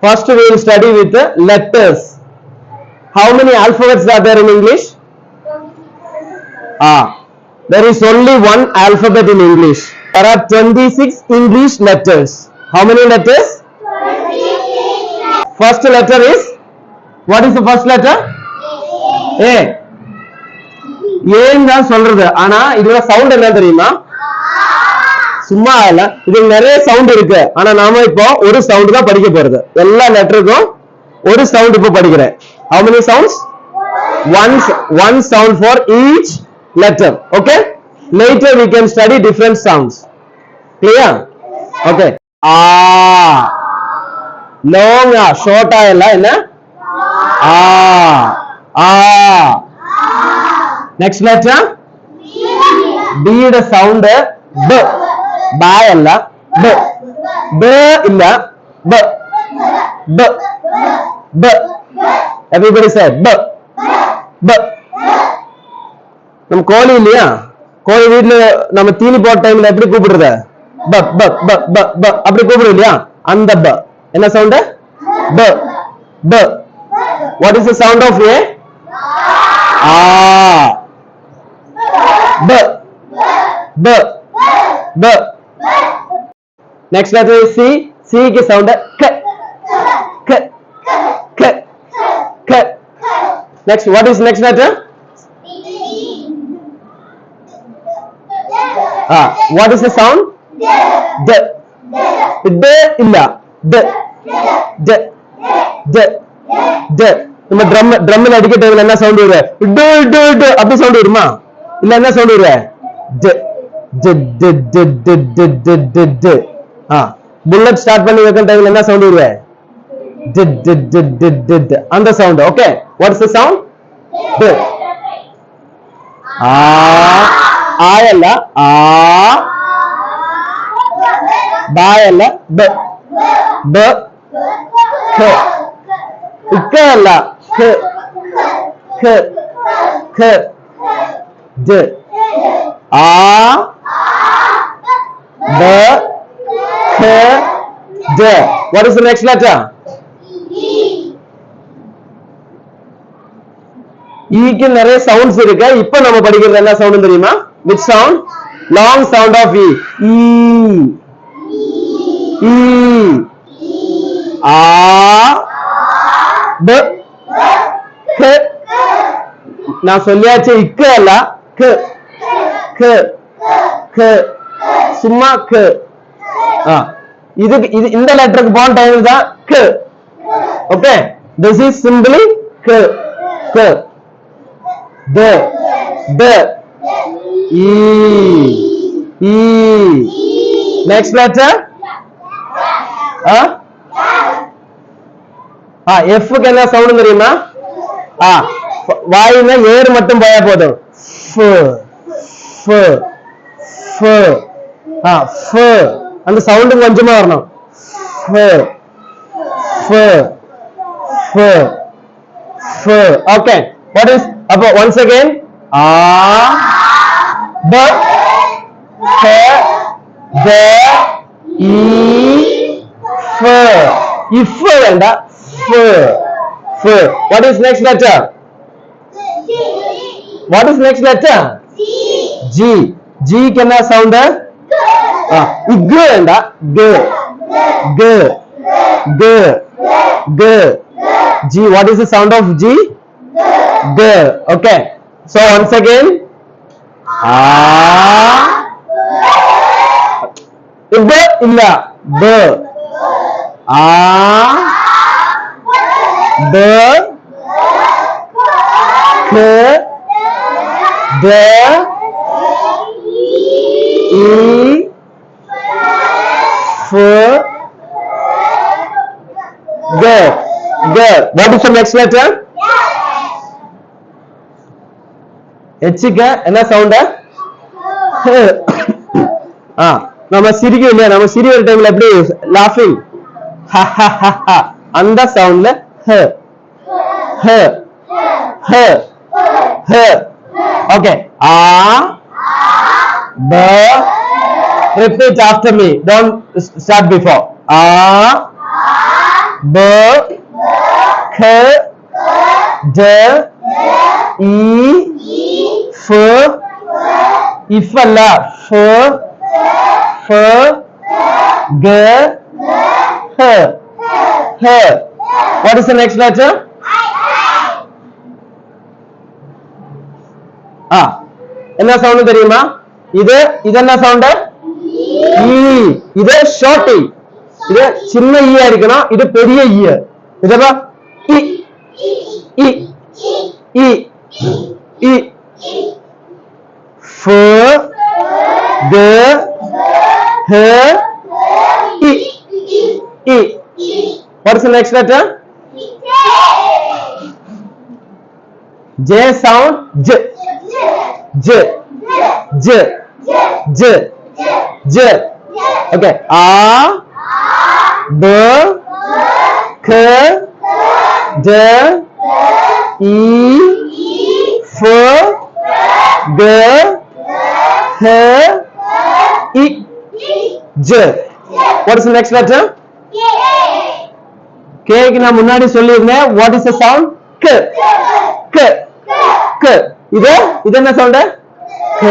First we will study with the letters. How many alphabets are there in English? There is only one alphabet in English. There are 26 English letters. How many letters? 26. First letter is, what is the first letter? A. ஏன் தான் சொல்றது, ஆனா இதுல sound என்ன தெரியுமா? சும்மா இல்ல, இதுல நிறைய சவுண்ட் இருக்கு. ஆனா நாம இப்போ ஒரு சவுண்ட் தான் படிக்க போறது. எல்லா லெட்டருக்கும் ஒரு சவுண்ட் இப்போ படிக்கிறேன். How many sounds? One sound for each letter. Okay? Later we can study different sounds. Clear? Okay. Long short illa enna? Next letter? B the sound b. Ba illa b. B illa b. B. B. Everybody say b. B. நம்ம கோழி இல்லையா, கோழி வீட்டுல நம்ம தீனி போட்ட டைம்ல எப்படி கூப்பிடுறது? ப ப ப ப ப அப்படி கூப்பிடுறோம் இல்லையா, அந்த ப என்ன சவுண்ட்? ப ப. What is the sound of A? B. B. B. Next letter is C. C की sound है k. K. K. K. Next, what is next letter? What is the sound? D. D illa. D. D. D. D. நம்ம ட்ரம்ல அடிக்க டைம்ல என்ன sound வருது? To to to அப்படி sound வருமா? இல்ல என்ன சவுண்ட் வருது? ட ட ட ட ட ட ட ட. புல்லட் ஸ்டார்ட் பண்ணி வைக்கிற டைம்ல என்ன சவுண்ட் வருது? ட ட ட ட ட. அந்த sound. Okay, what is the sound? ட. ஆயல்ல ஆ, பாயல்ல ப. ப க. இக்கல்ல க. க. க. ட. ஆ ப க ட. What is the next letter? ஈக்கு நிறைய சவுண்ட்ஸ் இருக்கு. இப்போ நம்ம படிக்கிறது என்ன சவுண்ட் தெரியுமா? Which sound? Long sound of E. E. E. A. B. K. நான் சொல்லியாச்சு, இக்கு அல்ல க. க. க. சும்மா க. இது இந்த லெட்டருக்கு போன டைம் தான் க. ஓகே, this is simply க. க. த. த. E. E. Next letter? F க்கு என்ன சவுண்ட் தெரியுமா? வாயில ஏர் மட்டும் போயா போதும். F. F. F. F. அந்த சவுண்ட் கொஞ்சமா வரணும். F. F. F. F. Okay. What is? அப்போ once again. B. K. D. E. F. If வேண்டா. F. F. What is next letter? What is next letter? G. G க்கு என்ன sound? இக் வேண்டா. G. G. G. G. G. What is the sound of G? G. Okay. So once again. B இல்ல. B. B. K. D. E. F. G. G. What is the next letter? H க்கு என்ன sound? நம்ம சிரிக்க இல்லையா, நம்ம சிரிக்கிற டைம்ல எப்படி லாஃபிங் அந்த சவுண்ட்ல ஹ ஹ ஹ ஹ. Okay. B. Repeat after me. Don't start before. B, K, D, E, F, if alla, F, G, H. What is the next letter? என்ன சவுண்ட் தெரியுமா? இது என்ன சவுண்ட்? ஈ. இது ஷார்ட் ஈ. இது சின்ன ஈயா இருக்கணும், இது பெரிய ஈ. இதப்பா இ இ இ இ ஃப க ஹ இ இ. What is the next letter? J sound. J J J J J. Okay. A, B, K, D, E, F, G, H, I, J. What is the next letter? K க்கு நான் முன்னாடி சொல்லிருந்தேன். What is the sound? K. K. K. இது என்ன sound? K.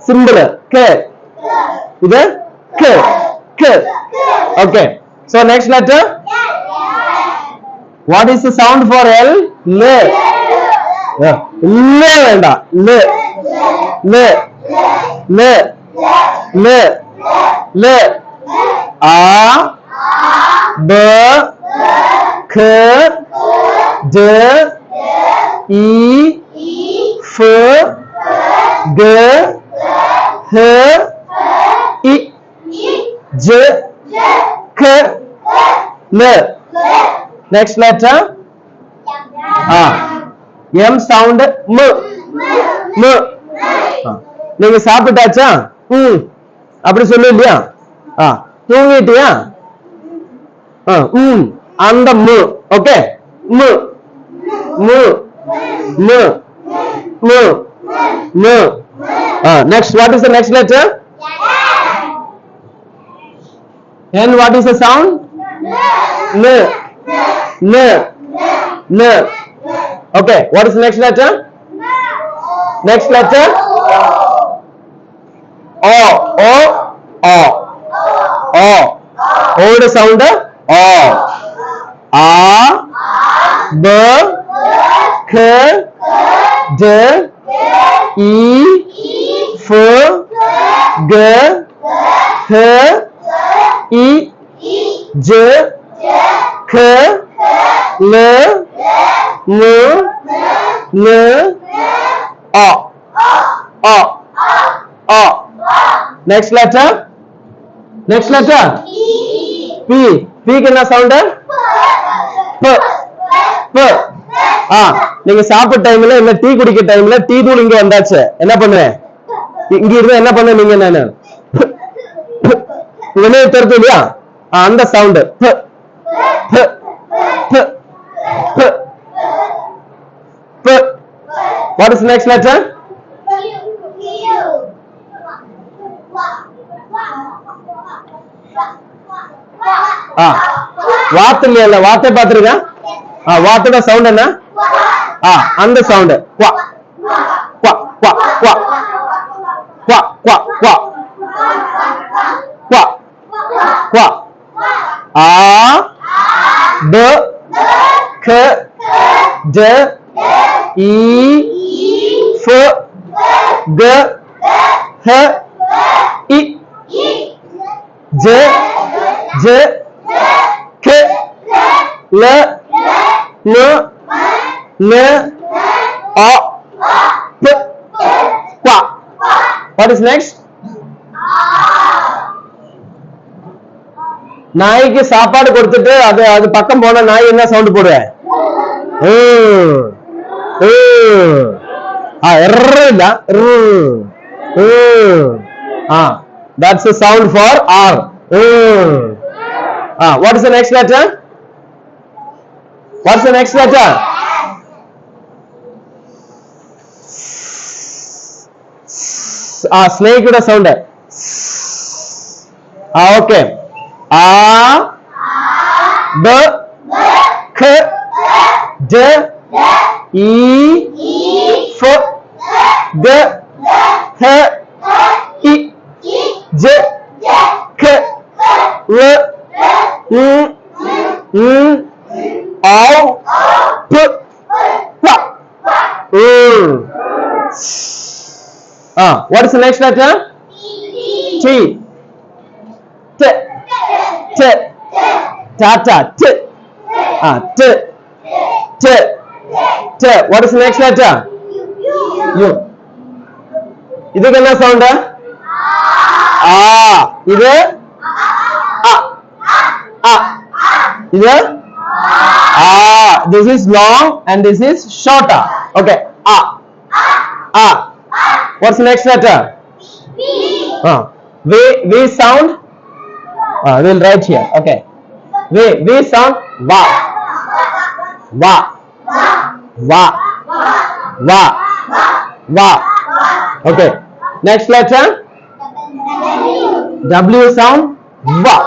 Simple. K. இது K. K. Okay. So next letter. What is the sound for L? L. L வேண்டாம். L. L. L. L. L. A, B, K, D, E, F, G, H, I, J, K, L. Next letter. M sound. M. M. நீங்க சாப்பிட்டாச்சா? அப்படி சொல்லு இல்லையா? தூங்கிட்டியா? அந்த மு. Okay. M M M M M. Next, what is the next letter? And what is the sound? N. N. N. Okay. What is the next letter? Next letter. O. O. O. O. O the sound. O. A, B, K, D, E, F, G, H, I, J, K, L, M, N, O. O. O. Next letter. Next letter. P. P க்கு என்ன sound? P. P. நீங்க சாப்பிட்ட டைம்ல இல்ல tea குடிக்க டைம்ல tea தூள் இங்க வந்தாச்சு, என்ன பண்ணுவேன்? இங்க இருந்தா என்ன பண்ணுவீங்க? நானு வெளியே தருது இல்லையா? அந்த sound. What is the next letter? வாத்து இல்ல, வாத்தை பாத்துருக்க? வாத்தோட சவுண்ட் என்ன? அந்த சவுண்ட். குவா குவா குவா குவா குவா குவா குவா குவா குவா. A, B, K, D, E, F, G, H, I, J, J, K, L, M, N, O, P, Q. What is next? நாய்க்கு சாப்பாடு கொடுத்துட்டு அது பக்கம் போன நாய் என்ன சவுண்ட் போடுவேன்? இல்ல. That's the sound for R. What is the next letter? What's the next letter? Snake with a sound. Okay. A, B, K, D, E, F, G, H, I, J, K, L, M, N, O, P, Q. What is the next letter? T. T. T. Tata. T. T. T. T. What is the next letter? U. This is sound? This is this is long and this is shorter. Okay. What's the next letter? V sound. We'll write here. Okay. V sound. Va. Okay. Next letter. W sound. Va.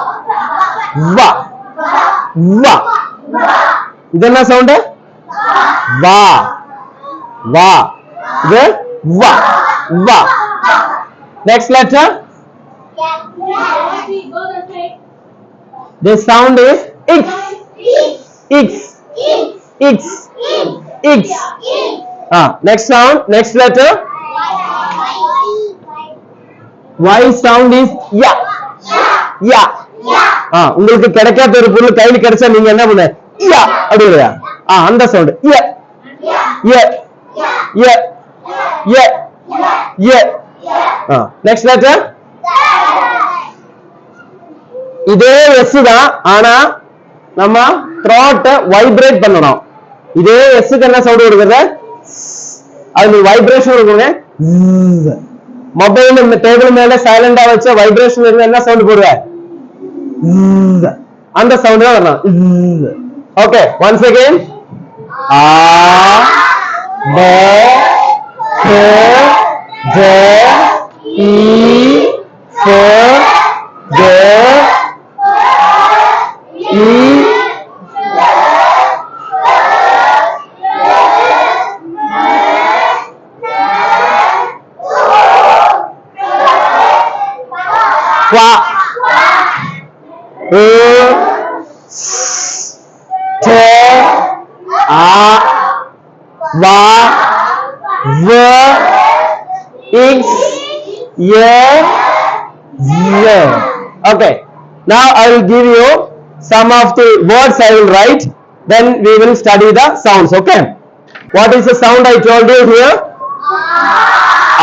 This is sound. Va. Va. Next letter. The sound is X. Next sound. Next letter. Y sound is Ya. உங்களுக்கு கிடைக்காத ஒரு பொருள் கையில கிடைச்சா நீங்க என்ன பண்ண யா அப்படியா அந்த சவுண்ட் நெக்ஸ்ட் லெட்டர் இதே எஸ் தான் ஆனா நம்ம த்ரோட் வைப்ரேட் பண்ணணும் இதே எஸ்க்கு என்ன சவுண்ட் கொடுக்குறது அது வைப்ரேஷன் கொடுக்குங்க மொபைல் இந்த டேபிள் மேல சைலண்டா வச்ச வைப்ரேஷன் இருந்தா என்ன சவுண்ட் போடுவ அந்த சவுண்ட் தான் வரணும் okay once again a b k d e f g e qua t a va v x y z. Okay, now I will give you some of the words I will write, then we will study the sounds. Okay, what is the sound I told you here? A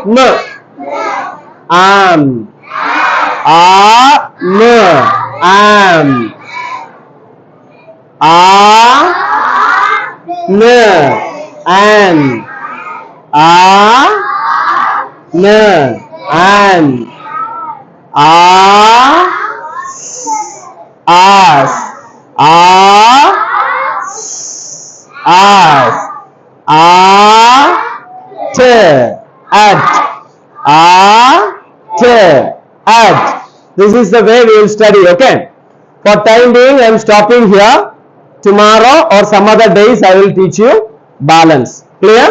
m am am as at. This is the way we will study. Okay, for time being I am stopping here. Tomorrow or some other days I will teach you balance. Clear?